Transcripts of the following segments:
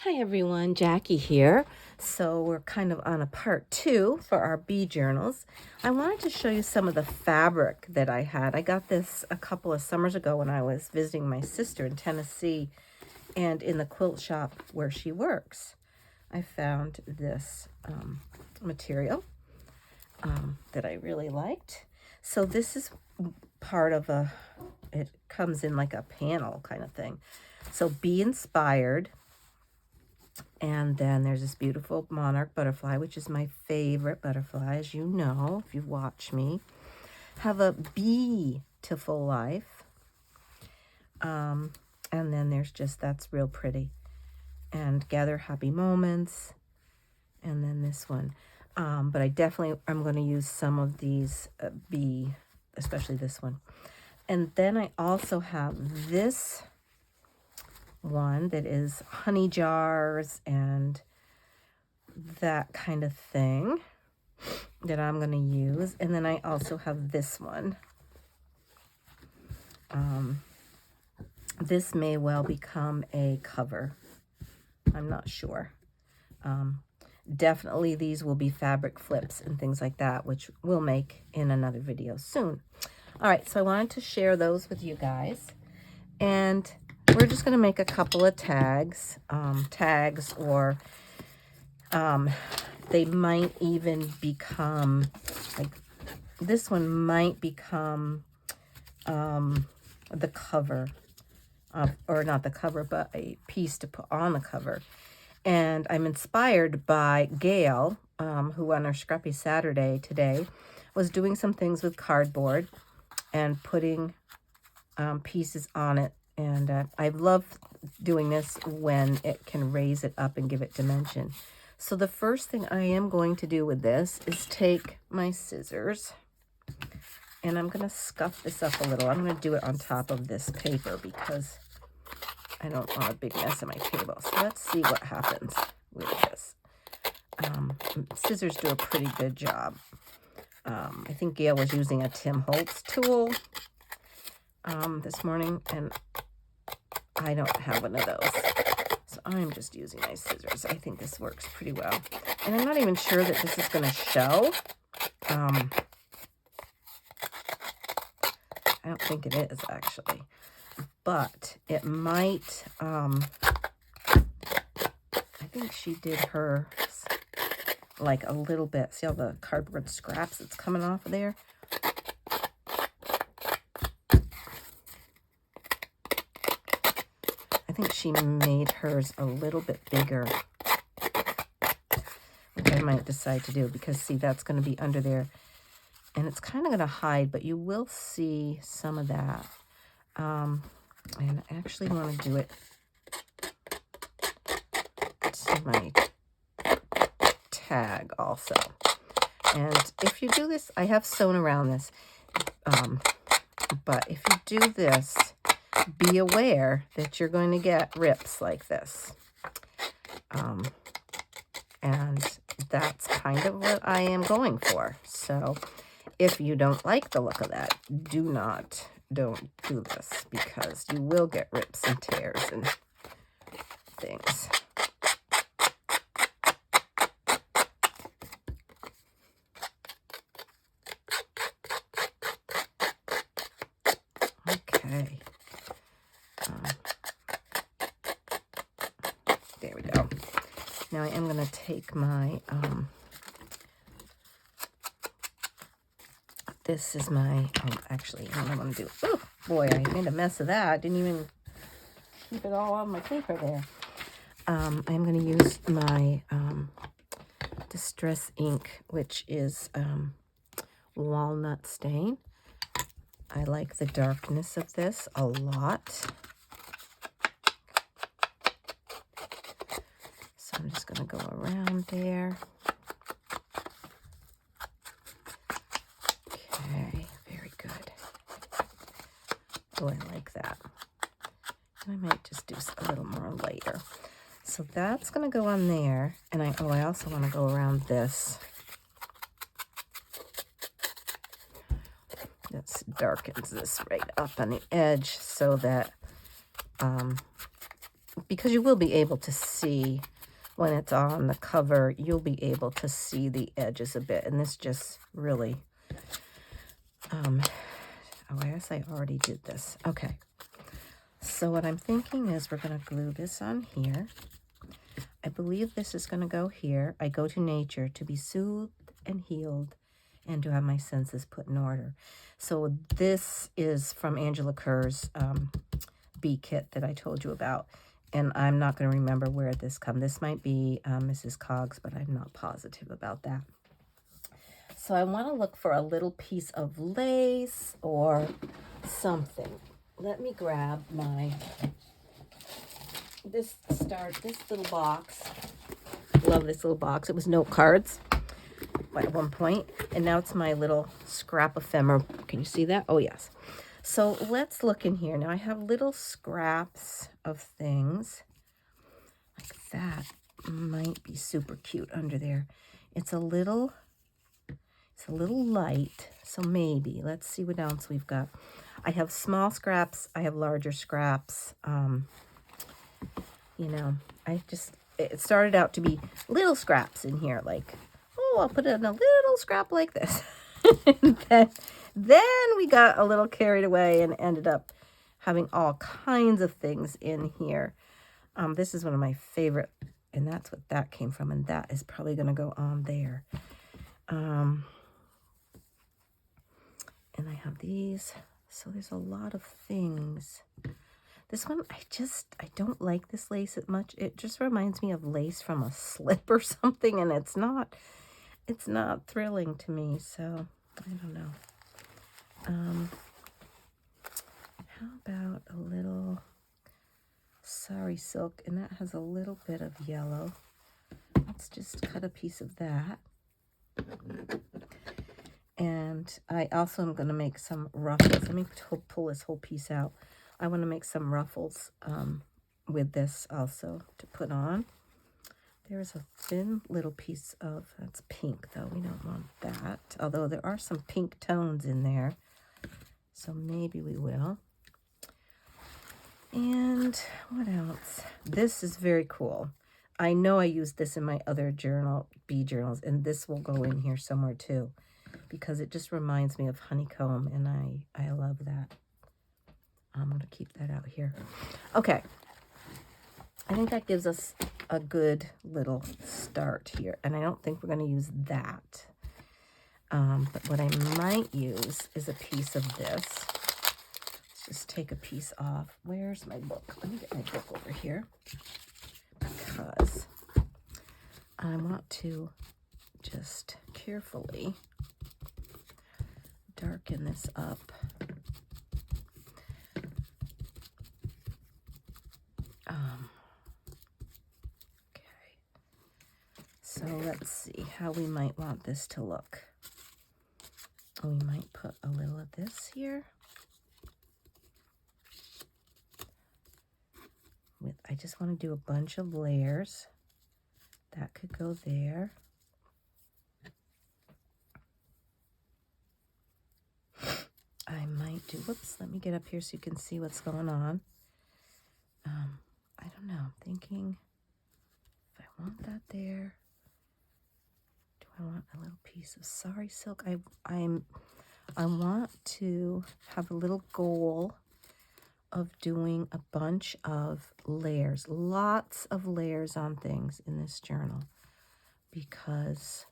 Hi everyone, Jackie here. So we're kind of on a part 2 for our bee journals. I wanted to show you some of the fabric that I had. I got this a couple of summers ago when I was visiting my sister in Tennessee, and in the quilt shop where she works, I found this material that I really liked. So this is part of it comes in like a panel kind of thing. So bee inspired. And then there's this beautiful monarch butterfly, which is my favorite butterfly, as you know, if you've watched me. Have a beautiful life. And then there's just, that's real pretty. And gather happy moments. And then this one. But I definitely, I'm going to use some of these bee, especially this one. And then I also have this one that is honey jars and that kind of thing that I'm going to use. And then I also have this one. This may well become a cover. I'm not sure. Definitely these will be fabric flips and things like that, which we'll make in another video soon. All right, so I wanted to share those with you guys. And we're just going to make a couple of tags, or they might even become, like this one might become the cover, or not the cover, but a piece to put on the cover. And I'm inspired by Gail, who on our Scrappy Saturday today was doing some things with cardboard and putting pieces on it. And I love doing this when it can raise it up and give it dimension. So the first thing I am going to do with this is take my scissors, and I'm going to scuff this up a little. I'm going to do it on top of this paper because I don't want a big mess on my table. So let's see what happens with this. Scissors do a pretty good job. I think Gail was using a Tim Holtz tool this morning, and I don't have one of those. So I'm just using my scissors. I think this works pretty well. And I'm not even sure that this is going to show. I don't think it is, actually. But it might. I think she did hers like a little bit. See all the cardboard scraps that's coming off of there? I think she made hers a little bit bigger, which I might decide to do because, see, that's going to be under there. And it's kind of going to hide, but you will see some of that. And I actually want to do it to my tag also. And if you do this, I have sewn around this. But if you do this, be aware that you're going to get rips like this. And that's kind of what I am going for. So if you don't like the look of that, don't do this, because you will get rips and tears and things. Okay. There we go. Now I am going to take my, this is my, actually, what I want to do. Oh, boy, I made a mess of that. I didn't even keep it all on my paper there. I'm going to use my Distress ink, which is walnut stain. I like the darkness of this a lot. So I'm just going to go around there. Okay, very good. Oh, I like that. And I might just do a little more later. So that's going to go on there. And I also want to go around this. This darkens this right up on the edge so that because you will be able to see when it's on the cover, you'll be able to see the edges a bit. And this just really, oh, I guess I already did this. Okay. So what I'm thinking is we're going to glue this on here. I believe this is going to go here. I go to nature to be soothed and healed and to have my senses put in order. So this is from Angela Kerr's bee kit that I told you about. And I'm not going to remember where this comes. This might be Mrs. Coggs, but I'm not positive about that. So I want to look for a little piece of lace or something. Let me grab this little box. Love this little box. It was note cards at one point, and now it's my little scrap ephemera. Can you see that? Oh, yes. So let's look in here. Now I have little scraps of things. Like that might be super cute under there. It's a little light, so maybe. Let's see what else we've got. I have small scraps. I have larger scraps. You know, it started out to be little scraps in here, like, oh, I'll put in a little scrap like this. And then we got a little carried away and ended up having all kinds of things in here. This is one of my favorite, and that's what that came from, and that is probably going to go on there. And I have these, so there's a lot of things. This one, I don't like this lace as much. It just reminds me of lace from a slip or something, and it's not thrilling to me, so I don't know. How about a little sari silk, and that has a little bit of yellow. Let's just cut a piece of that. And I also am going to make some ruffles. Let me pull this whole piece out. I want to make some ruffles with this also to put on. There's a thin little piece of, that's pink though, we don't want that. Although there are some pink tones in there, so maybe we will. And what else? This is very cool. I know I used this in my other bee journals, and this will go in here somewhere too, because it just reminds me of honeycomb, and I love that. I'm going to keep that out here. Okay. I think that gives us a good little start here. And I don't think we're going to use that. But what I might use is a piece of this. Let's just take a piece off. Where's my book? Let me get my book over here. Because I want to just carefully darken this up. So let's see how we might want this to look. We might put a little of this here. I just want to do a bunch of layers. That could go there. I might do, whoops, let me get up here so you can see what's going on. I don't know, I'm thinking if I want that there. I want a little piece of sari silk. I want to have a little goal of doing a bunch of layers, lots of layers on things in this journal, because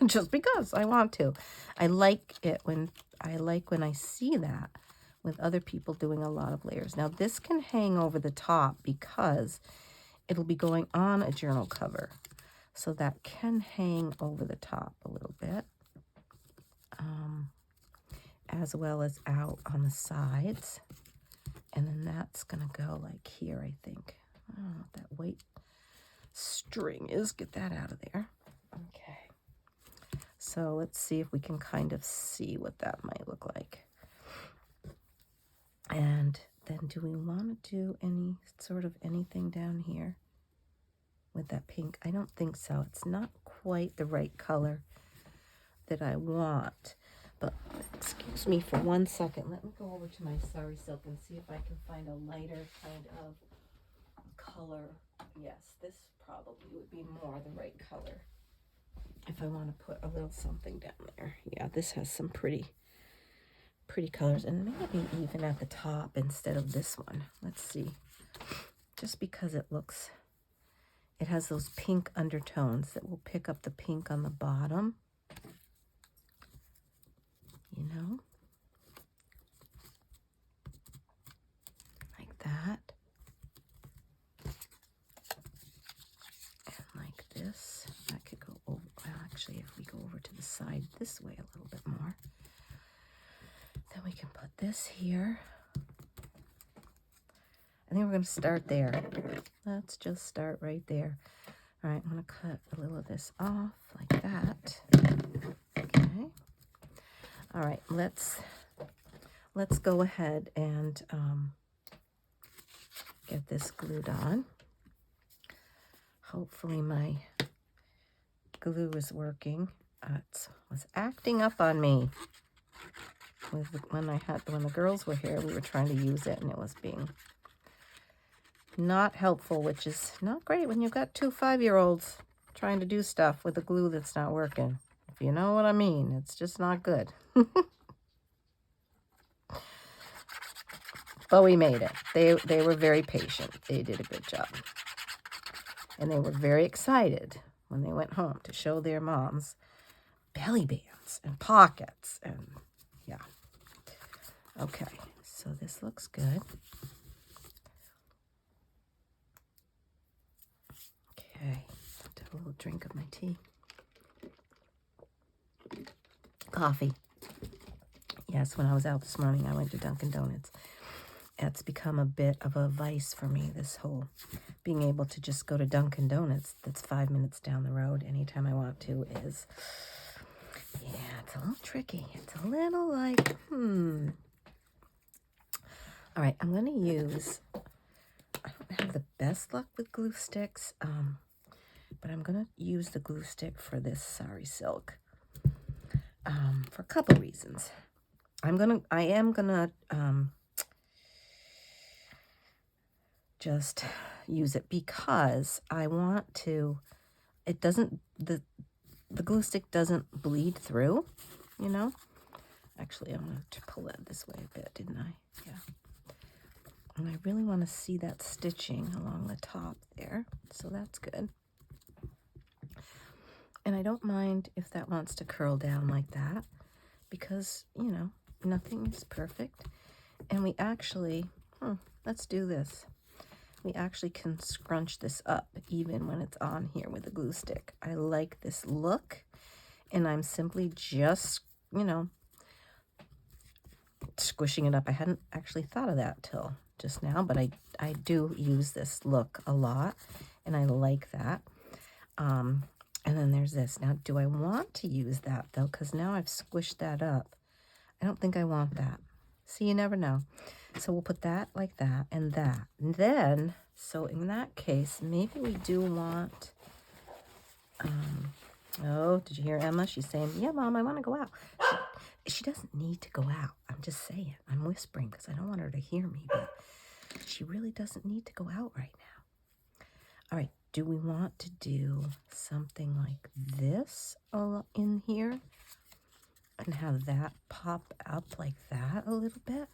just because I want to. I like when I see that with other people doing a lot of layers. Now this can hang over the top because it'll be going on a journal cover. So that can hang over the top a little bit, as well as out on the sides. And then that's gonna go like here, I think. I don't know what that white string is. Get that out of there. Okay. So let's see if we can kind of see what that might look like. And then do we want to do any sort of anything down here with that pink? I don't think so. It's not quite the right color that I want. But Excuse me for 1 second. Let me go over to my Sari Silk and see if I can find a lighter kind of color. Yes, this probably would be more the right color if I want to put a little something down there. Yeah, this has some pretty colors, and maybe even at the top instead of this one. Let's see. Just because it has those pink undertones that will pick up the pink on the bottom. You know? Like that. And like this. That could go over. Well, actually, if we go over to the side this way a little bit more, then we can put this here. I think we're going to start there. Let's just start right there. All right, I'm going to cut a little of this off like that. Okay. All right, let's go ahead and get this glued on. Hopefully my glue is working. It was acting up on me. When the girls were here, we were trying to use it, and it was being not helpful, which is not great when you've got 2 5-year-olds trying to do stuff with a glue that's not working. If you know what I mean, it's just not good. But we made it. They were very patient. They did a good job. And they were very excited when they went home to show their moms belly bands and pockets. And yeah. Okay, so this looks good. Okay, have a little drink of my tea. Coffee. Yes, when I was out this morning, I went to Dunkin' Donuts. It's become a bit of a vice for me, this whole being able to just go to Dunkin' Donuts that's 5 minutes down the road anytime I want to is, yeah, it's a little tricky. It's a little like, All right, I'm going to use, I don't have the best luck with glue sticks, but I'm going to use the glue stick for this Sari Silk for a couple reasons. I am gonna just use it because I want to, it doesn't, the glue stick doesn't bleed through, you know. Actually, I'm going to pull that this way a bit, didn't I? Yeah. And I really want to see that stitching along the top there, so that's good. And I don't mind if that wants to curl down like that because, you know, nothing is perfect. And we actually, let's do this. We actually can scrunch this up even when it's on here with a glue stick. I like this look, and I'm simply just, you know, squishing it up. I hadn't actually thought of that till just now, but I do use this look a lot, and I like that. And then there's this. Now, do I want to use that, though? Because now I've squished that up. I don't think I want that. See, you never know. So we'll put that like that and that. And then, so in that case, maybe we do want, oh, did you hear Emma? She's saying, yeah, Mom, I want to go out. She doesn't need to go out. I'm just saying. I'm whispering because I don't want her to hear me, but she really doesn't need to go out right now. All right, do we want to do something like this in here and have that pop up like that a little bit?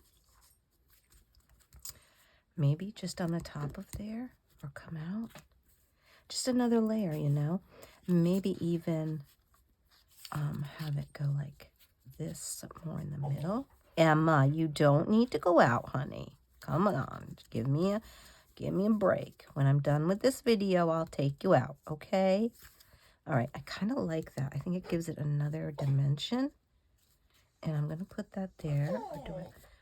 Maybe just on the top of there or come out. Just another layer, you know. Maybe even have it go like this more in the middle. Emma, you don't need to go out, honey. Come on, give me a break. When I'm done with this video, I'll take you out, okay? All right, I kind of like that. I think it gives it another dimension. And I'm going to put that there.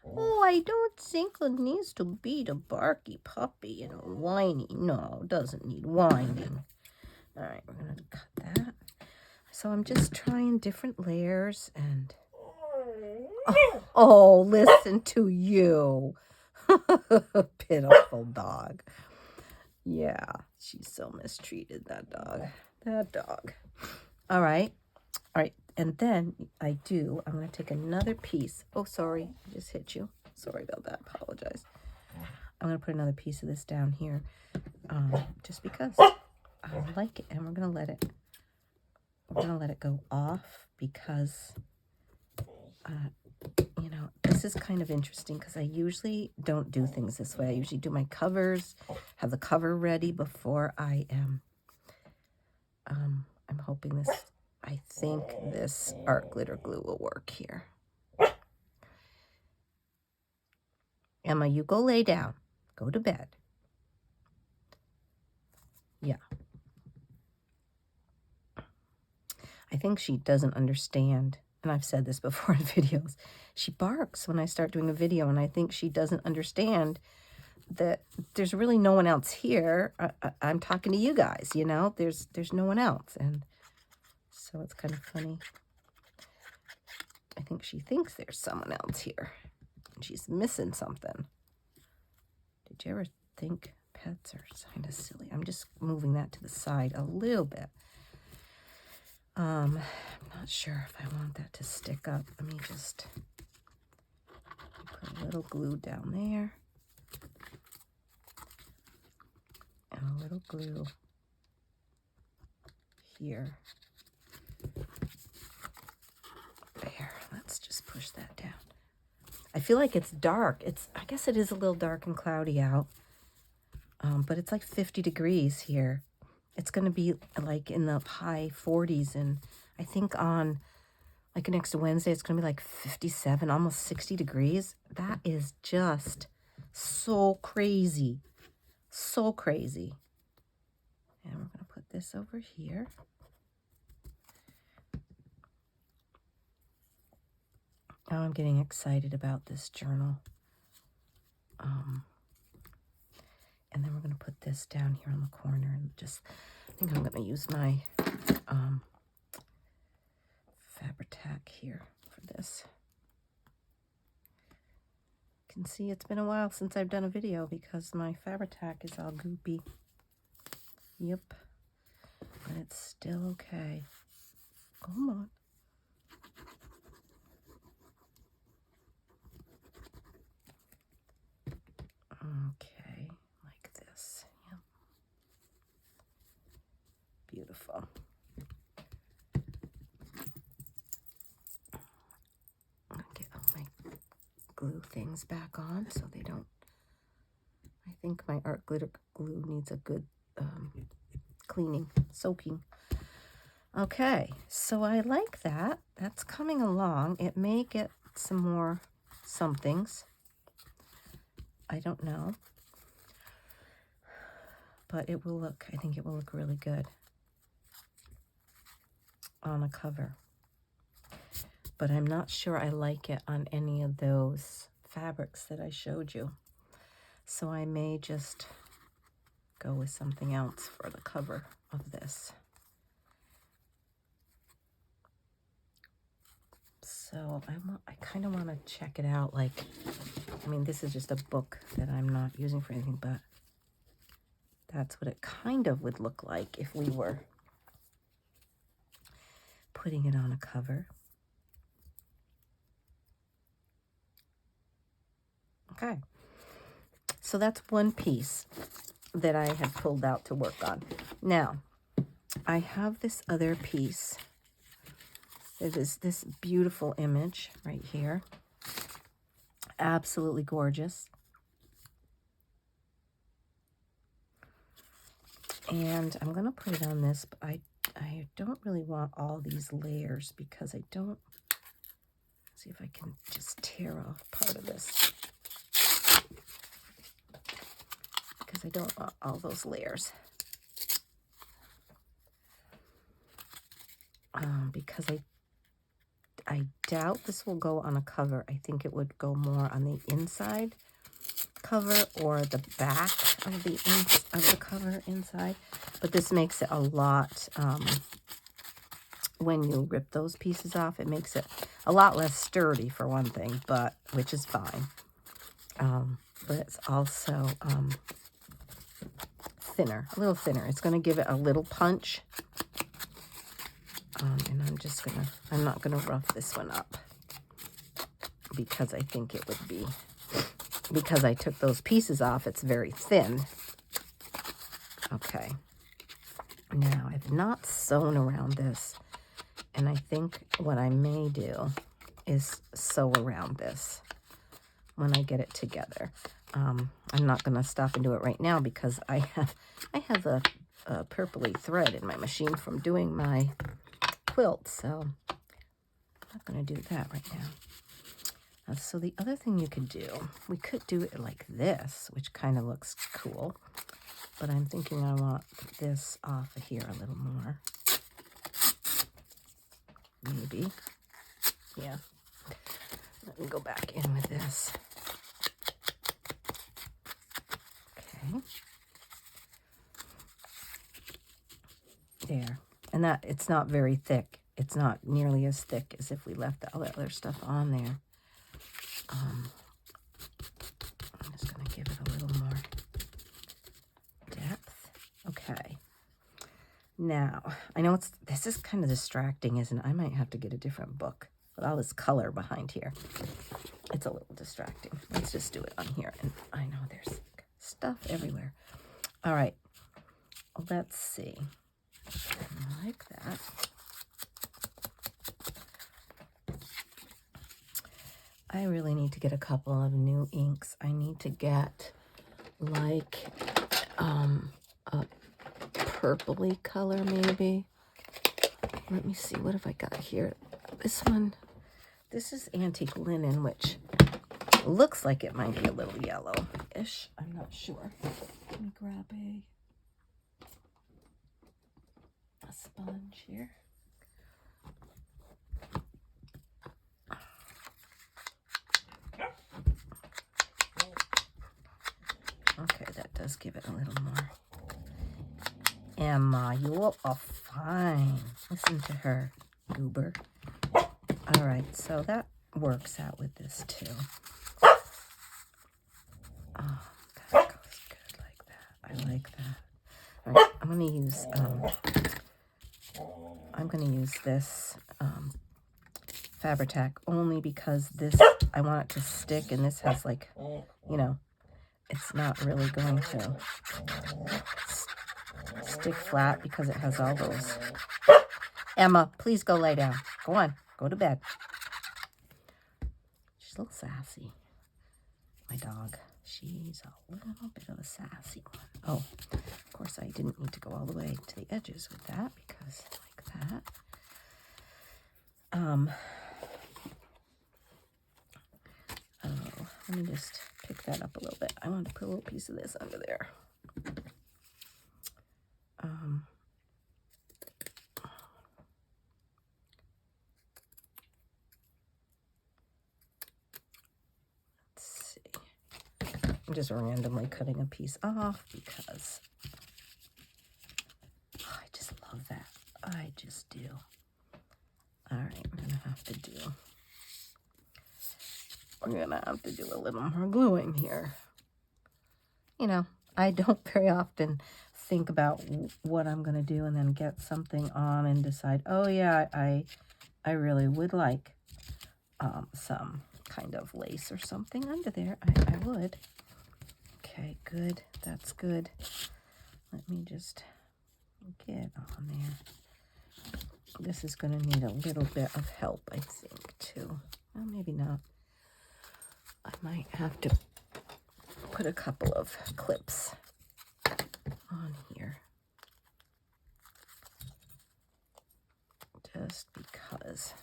Oh, I don't think it needs to be the barky puppy, whiny. No, it doesn't need whining. All right, we're going to cut that. So I'm just trying different layers and... Oh, listen to you. Pitiful dog. Yeah, she's so mistreated, that dog. That dog. All right. All right, and then I'm going to take another piece. Oh, sorry, I just hit you. Sorry about that, apologize. I'm going to put another piece of this down here, just because I like it, and we're going to let it go off because, you know, this is kind of interesting because I usually don't do things this way. I usually do my covers, have the cover ready before I am, I'm hoping this, I think this art glitter glue will work here. Emma, you go lay down. Go to bed. Yeah. I think she doesn't understand, and I've said this before in videos. She barks when I start doing a video, and I think she doesn't understand that there's really no one else here. I'm talking to you guys, you know? There's no one else, and so it's kind of funny. I think she thinks there's someone else here, and she's missing something. Did you ever think pets are kind of silly? I'm just moving that to the side a little bit. I'm not sure if I want that to stick up. Let me just put a little glue down there. And a little glue here. There, let's just push that down. I feel like it's dark. I guess it is a little dark and cloudy out. But it's like 50 degrees here. It's going to be like in the high 40s, and I think on like next Wednesday it's going to be like 57, almost 60 degrees. That is just so crazy. So crazy. And we're going to put this over here. Now I'm getting excited about this journal. And then we're going to put this down here on the corner and just, I think I'm going to use my Fabri-Tac here for this. You can see it's been a while since I've done a video because my Fabri-Tac is all goopy. Yep. But it's still okay. Come on. Okay, like this. Yep. Beautiful. I'll get all my glue things back on so they don't, I think my art glitter glue needs a good cleaning, soaking. Okay, so I like that. That's coming along. It may get some more somethings. I don't know. But it will look, I think it will look really good on a cover. But I'm not sure I like it on any of those fabrics that I showed you. So I may just go with something else for the cover of this. So I kind of want to check it out. Like, I mean, this is just a book that I'm not using for anything, but that's what it kind of would look like if we were putting it on a cover. Okay, so that's one piece that I had pulled out to work on. Now, I have this other piece. It is this beautiful image right here. Absolutely gorgeous. And I'm going to put it on this, but I don't really want all these layers because I don't, see if I can just tear off part of this. Because I don't want all those layers. Because I doubt this will go on a cover. I think it would go more on the inside cover or the back of the cover inside. But this makes it a lot, when you rip those pieces off, it makes it a lot less sturdy for one thing, but which is fine. But it's also thinner, a little thinner. It's going to give it a little punch. And I'm not gonna rough this one up because I think it would be, because I took those pieces off, it's very thin. Okay. Now, I've not sewn around this, and I think what I may do is sew around this when I get it together. I'm not going to stop and do it right now because I have a purpley thread in my machine from doing my quilt, so I'm not going to do that right now. So the other thing you could do, we could do it like this, which kind of looks cool, but I'm thinking I want this off of here a little more. Maybe. Yeah. Let me go back in with this. Okay. There. And that, it's not very thick. It's not nearly as thick as if we left all that other stuff on there. I'm just going to give it a little more depth. Okay. Now, I know this is kind of distracting, isn't it? I might have to get a different book with all this color behind here. It's a little distracting. Let's just do it on here. And I know there's stuff everywhere. All right. Let's see. Like that. I really need to get a couple of new inks. I need to get like a purpley color maybe. Let me see, what have I got here? This one, this is antique linen, which looks like it might be a little yellow-ish. I'm not sure. Let me grab a sponge here. Okay, that does give it a little more. Emma, you are fine. Listen to her, goober. All right, so that works out with this too. Oh, that goes good like that. I like that. All right, I'm gonna use this Fabri-Tac only because this, I want it to stick, and this has like, you know, it's not really going to stick flat because it has all those. Emma, please go lay down. Go on, go to bed. She's a little sassy, my dog. She's a little bit of a sassy one. Oh, of course I didn't need to go all the way to the edges with that because like that. Oh, let me just pick that up a little bit. I wanted to put a little piece of this under there. Let's see. I'm just randomly cutting a piece off because I just love that. I just do. All right, we're gonna have to do a little more gluing here. You know, I don't very often think about what I'm going to do and then get something on and decide, oh yeah, I really would like some kind of lace or something under there. I would. Okay, good. That's good. Let me just get on there. This is going to need a little bit of help, I think, too. Well, maybe not. I might have to put a couple of clips on here. Just because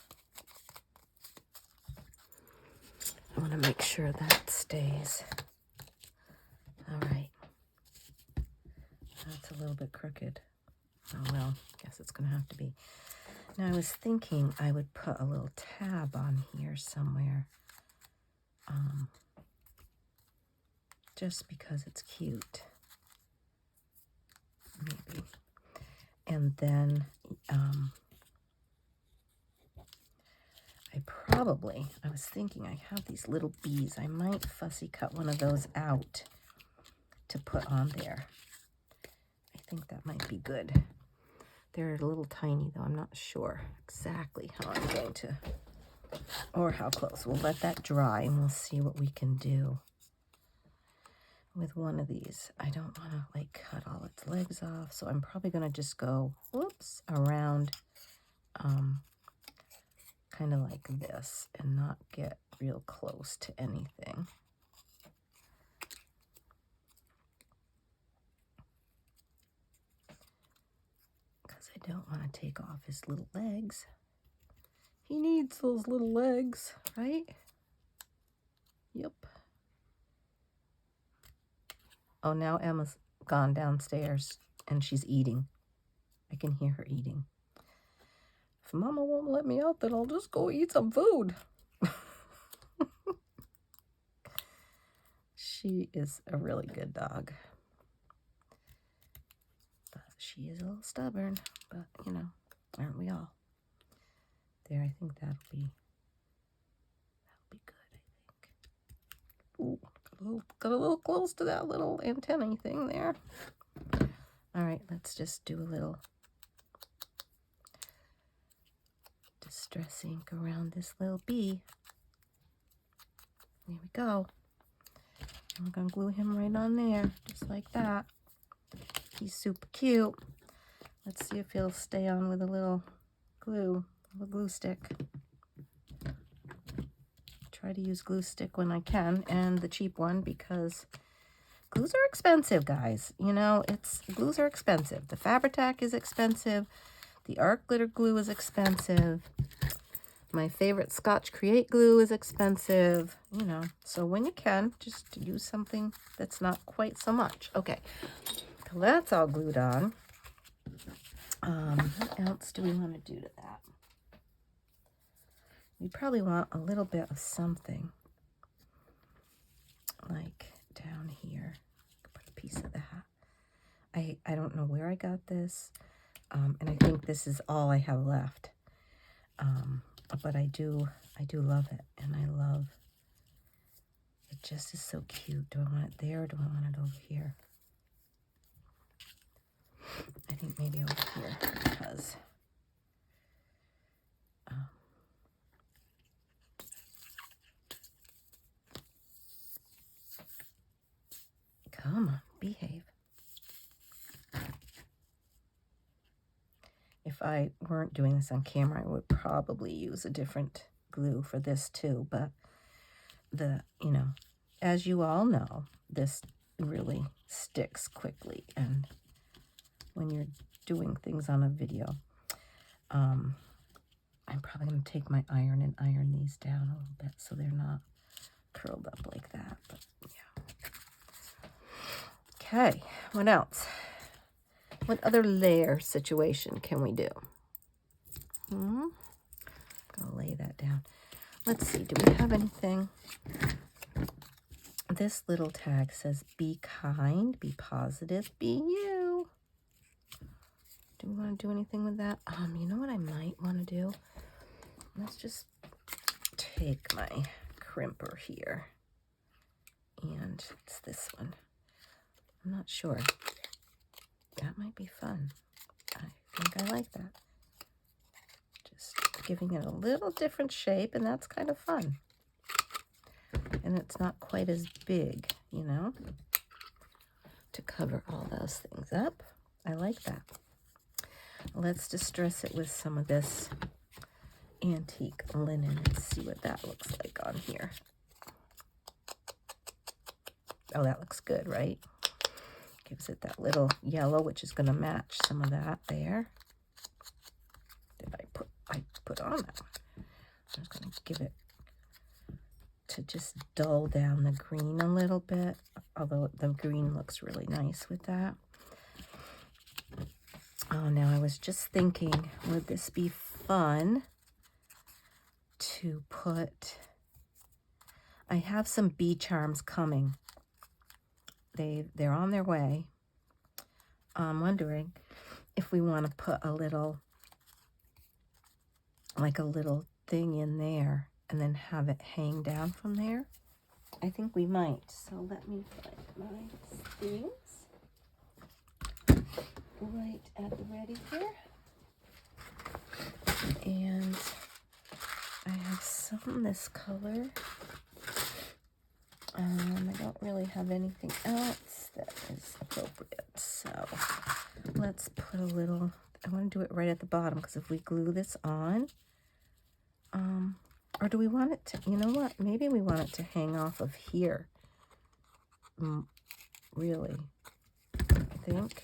I want to make sure that stays. All right. That's a little bit crooked. Oh, well, guess it's going to have to be. Now, I was thinking I would put a little tab on here somewhere. Just because it's cute. Maybe. And then I was thinking I have these little bees. I might fussy cut one of those out to put on there. I think that might be good. They're a little tiny though. I'm not sure exactly how I'm going to, or how close. We'll let that dry and we'll see what we can do with one of these. I don't want to like cut all its legs off, so I'm probably going to just go, whoops, around kind of like this and not get real close to anything. Because I don't want to take off his little legs. He needs those little legs, right? Yep. Oh, now Emma's gone downstairs and she's eating. I can hear her eating. If Mama won't let me out, then I'll just go eat some food. She is a really good dog. But she is a little stubborn. But, you know, aren't we all? There, I think that'll be good, I think. Ooh, got a little close to that little antennae thing there. All right, let's just do a little distress ink around this little bee. There we go. I'm gonna glue him right on there, just like that. He's super cute. Let's see if he'll stay on with a little glue stick. Try to use glue stick when I can, and the cheap one, because glues are expensive, guys. You know, glues are expensive. The Fabri-Tac is expensive. The Art Glitter glue is expensive. My favorite Scotch Create glue is expensive, you know. So when you can, just use something that's not quite so much. Okay, so that's all glued on. What else do we want to do to that? We probably want a little bit of something like down here. Put a piece of that. I don't know where I got this, and I think this is all I have left. But I do love it, and I love it. Just is so cute. Do I want it there, or do I want it over here? I think maybe over here, because come on, behave. If I weren't doing this on camera, I would probably use a different glue for this too, but you know, as you all know, this really sticks quickly, and when you're doing things on a video, I'm probably going to take my iron and iron these down a little bit so they're not curled up like that, but yeah. Okay, what else? What other layer situation can we do? I'm going to lay that down. Let's see, do we have anything? This little tag says, be kind, be positive, be you. Do we want to do anything with that? You know what I might want to do? Let's just take my crimper here. And it's this one. I'm not sure. That might be fun. I think I like that. Just giving it a little different shape, and that's kind of fun. And it's not quite as big, you know, to cover all those things up. I like that. Let's distress it with some of this antique linen and see what that looks like on here. Oh, that looks good, right? Gives it that little yellow, which is going to match some of that there. Did I put on that one? I'm just going to give it to just dull down the green a little bit, although the green looks really nice with that. Oh, now I was just thinking, would this be fun to put... I have some bee charms coming. They're on their way. I'm wondering if we want to put a little, like a little thing in there and then have it hang down from there. I think we might. So let me find my things right at the ready here. And I have some this color. I don't really have anything else that is appropriate. So let's put a little, I want to do it right at the bottom because if we glue this on, or do we want it to, you know what? Maybe we want it to hang off of here. Really, I think.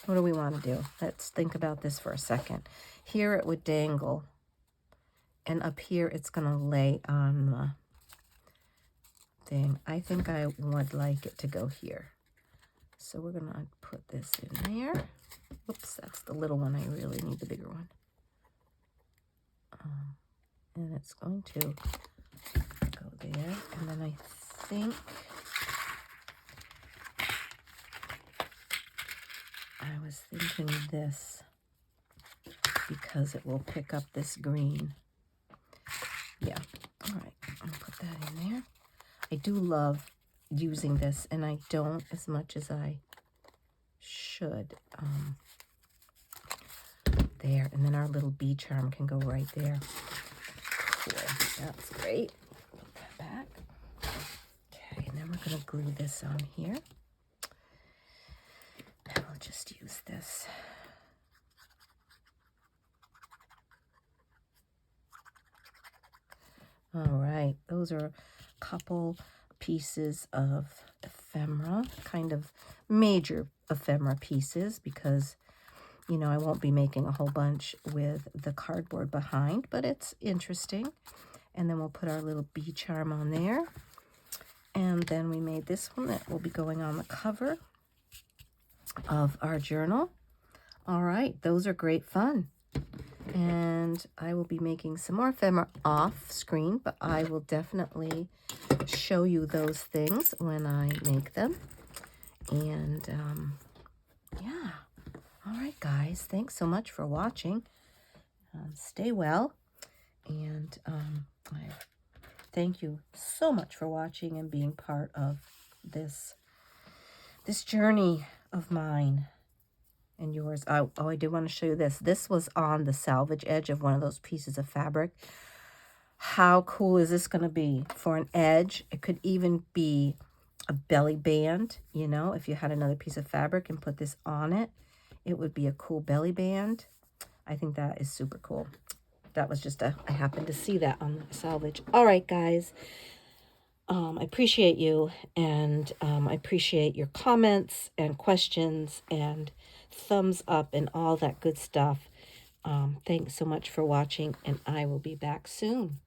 What do we want to do? Let's think about this for a second. Here it would dangle, and up here it's going to lay on the thing. I think I would like it to go here. So we're going to put this in there. Oops, that's the little one. I really need the bigger one. And it's going to go there. And then I think I was thinking this because it will pick up this green. Yeah. All right. I'll put that in there. I do love using this, and I don't as much as I should. There. And then our little bee charm can go right there. Cool. That's great. Put that back. Okay. And then we're going to glue this on here. And we'll just use this. All right, those are a couple pieces of ephemera, kind of major ephemera pieces, because, you know, I won't be making a whole bunch with the cardboard behind, but it's interesting. And then we'll put our little bee charm on there. And then we made this one that will be going on the cover of our journal. All right, those are great fun. And I will be making some more ephemera off screen, but I will definitely show you those things when I make them. And yeah. All right, guys. Thanks so much for watching. Stay well. And I thank you so much for watching and being part of this journey of mine. And yours. Oh, I did want to show you this. This was on the salvage edge of one of those pieces of fabric. How cool is this going to be for an edge? It could even be a belly band, you know, if you had another piece of fabric and put this on it, it would be a cool belly band. I think that is super cool. That was just I happened to see that on the salvage. All right, guys. I appreciate you, and I appreciate your comments and questions and thumbs up and all that good stuff. Thanks so much for watching, and I will be back soon.